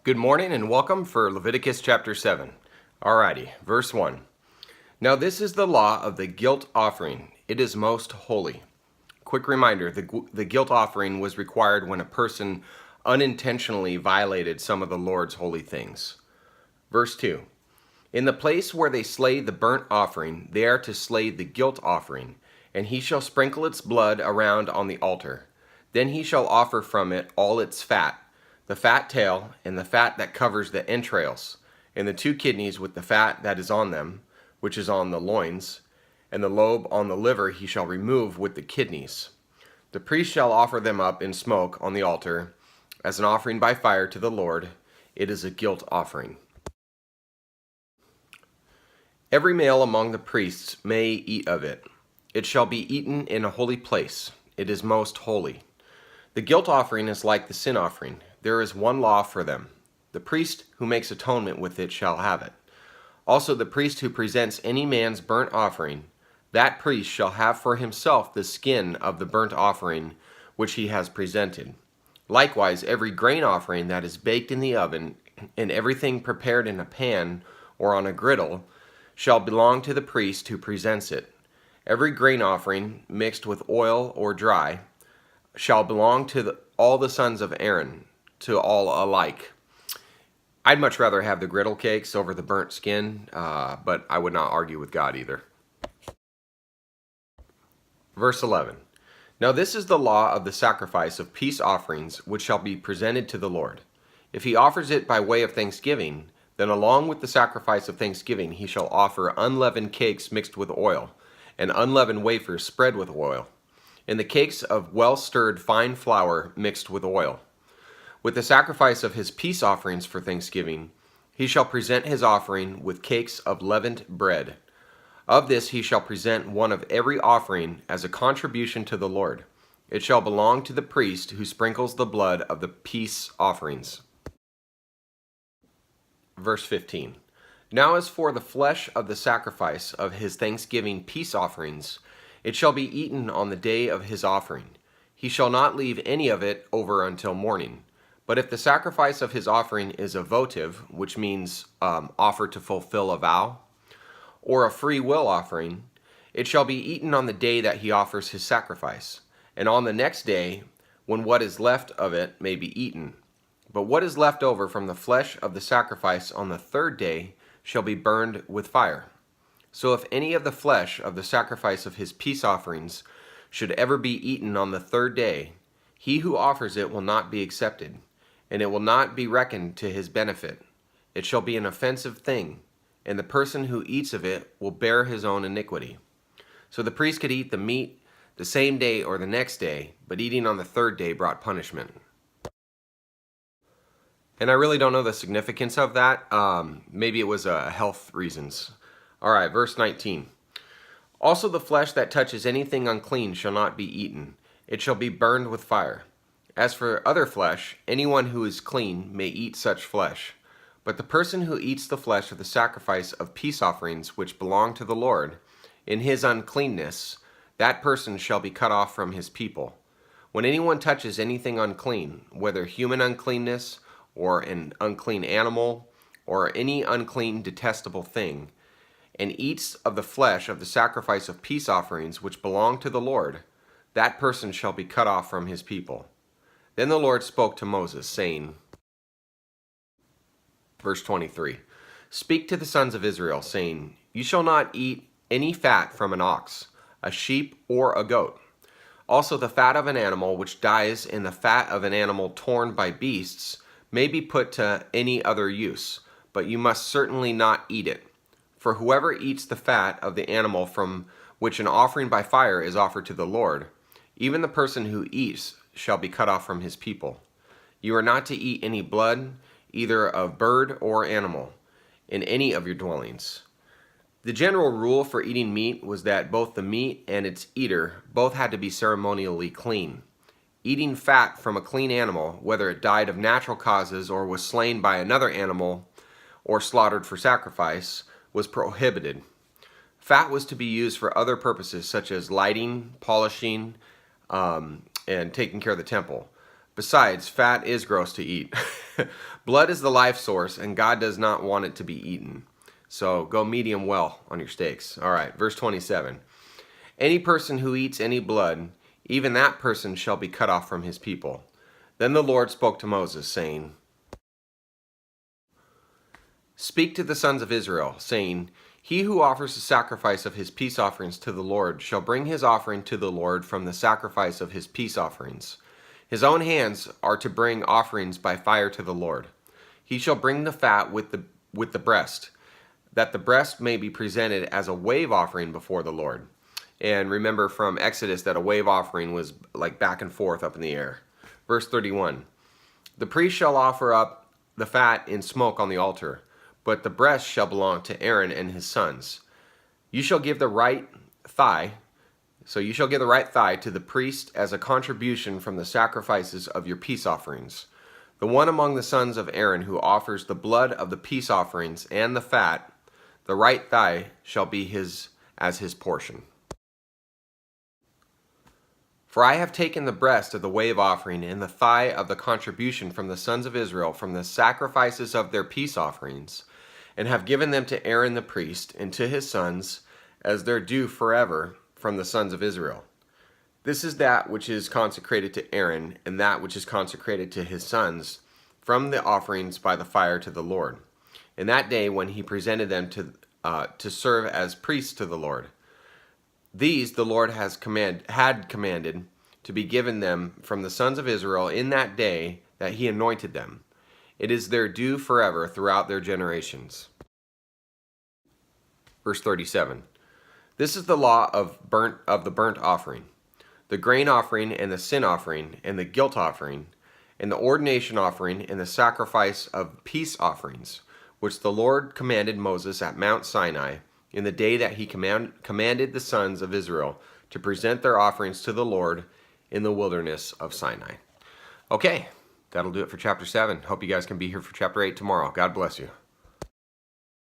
Good morning and welcome for Leviticus chapter 7. Alrighty, verse 1. Now this is the law of the guilt offering. It is most holy. Quick reminder, the guilt offering was required when a person unintentionally violated some of the Lord's holy things. Verse 2. In the place where they slay the burnt offering, they are to slay the guilt offering, and he shall sprinkle its blood around on the altar. Then he shall offer from it all its fat, the fat tail, and the fat that covers the entrails, and the 2 kidneys with the fat that is on them, which is on the loins, and the lobe on the liver he shall remove with the kidneys. The priest shall offer them up in smoke on the altar, as an offering by fire to the Lord. It is a guilt offering. Every male among the priests may eat of it. It shall be eaten in a holy place. It is most holy. The guilt offering is like the sin offering. There is one law for them. The priest who makes atonement with it shall have it. Also the priest who presents any man's burnt offering, that priest shall have for himself the skin of the burnt offering which he has presented. Likewise, every grain offering that is baked in the oven, and everything prepared in a pan or on a griddle, shall belong to the priest who presents it. Every grain offering, mixed with oil or dry, shall belong to all the sons of Aaron, to all alike. I'd much rather have the griddle cakes over the burnt skin, but I would not argue with God either. Verse 11. Now this is the law of the sacrifice of peace offerings which shall be presented to the Lord. If he offers it by way of thanksgiving, then along with the sacrifice of thanksgiving he shall offer unleavened cakes mixed with oil, and unleavened wafers spread with oil, and the cakes of well-stirred fine flour mixed with oil. With the sacrifice of his peace offerings for thanksgiving, he shall present his offering with cakes of leavened bread. Of this he shall present one of every offering as a contribution to the Lord. It shall belong to the priest who sprinkles the blood of the peace offerings. Verse 15. Now as for the flesh of the sacrifice of his thanksgiving peace offerings, it shall be eaten on the day of his offering. He shall not leave any of it over until morning. But if the sacrifice of his offering is a votive, which means offer to fulfill a vow, or a free will offering, it shall be eaten on the day that he offers his sacrifice, and on the next day, when what is left of it may be eaten. But what is left over from the flesh of the sacrifice on the 3rd day shall be burned with fire. So if any of the flesh of the sacrifice of his peace offerings should ever be eaten on the 3rd day, he who offers it will not be accepted, and it will not be reckoned to his benefit. It shall be an offensive thing, and the person who eats of it will bear his own iniquity. So the priest could eat the meat the same day or the next day, but eating on the 3rd day brought punishment. And I really don't know the significance of that. Maybe it was health reasons. Alright, verse 19. Also the flesh that touches anything unclean shall not be eaten. It shall be burned with fire. As for other flesh, anyone who is clean may eat such flesh. But the person who eats the flesh of the sacrifice of peace offerings which belong to the Lord, in his uncleanness, that person shall be cut off from his people. When anyone touches anything unclean, whether human uncleanness, or an unclean animal, or any unclean detestable thing, and eats of the flesh of the sacrifice of peace offerings which belong to the Lord, that person shall be cut off from his people. Then the Lord spoke to Moses, saying, verse 23, Speak to the sons of Israel, saying, You shall not eat any fat from an ox, a sheep, or a goat. Also the fat of an animal which dies and the fat of an animal torn by beasts may be put to any other use, but you must certainly not eat it. For whoever eats the fat of the animal from which an offering by fire is offered to the Lord, even the person who eats shall be cut off from his people. You are not to eat any blood, either of bird or animal, in any of your dwellings. The general rule for eating meat was that both the meat and its eater both had to be ceremonially clean. Eating fat from a clean animal, whether it died of natural causes or was slain by another animal or slaughtered for sacrifice, was prohibited. Fat was to be used for other purposes such as lighting, polishing, and taking care of the temple. Besides, fat is gross to eat. Blood is the life source, and God does not want it to be eaten. So go medium well on your steaks. All right, verse 27. Any person who eats any blood, even that person shall be cut off from his people. Then the Lord spoke to Moses, saying, Speak to the sons of Israel, saying, He who offers the sacrifice of his peace offerings to the Lord shall bring his offering to the Lord from the sacrifice of his peace offerings. His own hands are to bring offerings by fire to the Lord. He shall bring the fat with the breast, that the breast may be presented as a wave offering before the Lord. And remember from Exodus that a wave offering was like back and forth up in the air. Verse 31. The priest shall offer up the fat in smoke on the altar, but the breast shall belong to Aaron and his sons. You shall give the right thigh to the priest as a contribution from the sacrifices of your peace offerings. The one among the sons of Aaron who offers the blood of the peace offerings and the fat, the right thigh shall be his as his portion. For I have taken the breast of the wave offering and the thigh of the contribution from the sons of Israel from the sacrifices of their peace offerings, and have given them to Aaron the priest and to his sons as their due forever from the sons of Israel. This is that which is consecrated to Aaron, and that which is consecrated to his sons, from the offerings by the fire to the Lord. In that day when he presented them to serve as priests to the Lord. These the Lord had commanded to be given them from the sons of Israel in that day that he anointed them. It is their due forever throughout their generations. Verse 37. This is the law of the burnt offering, the grain offering and the sin offering and the guilt offering, and the ordination offering and the sacrifice of peace offerings, which the Lord commanded Moses at Mount Sinai in the day that he commanded the sons of Israel to present their offerings to the Lord in the wilderness of Sinai. Okay, that'll do it for chapter 7. Hope you guys can be here for chapter 8 tomorrow. God bless you.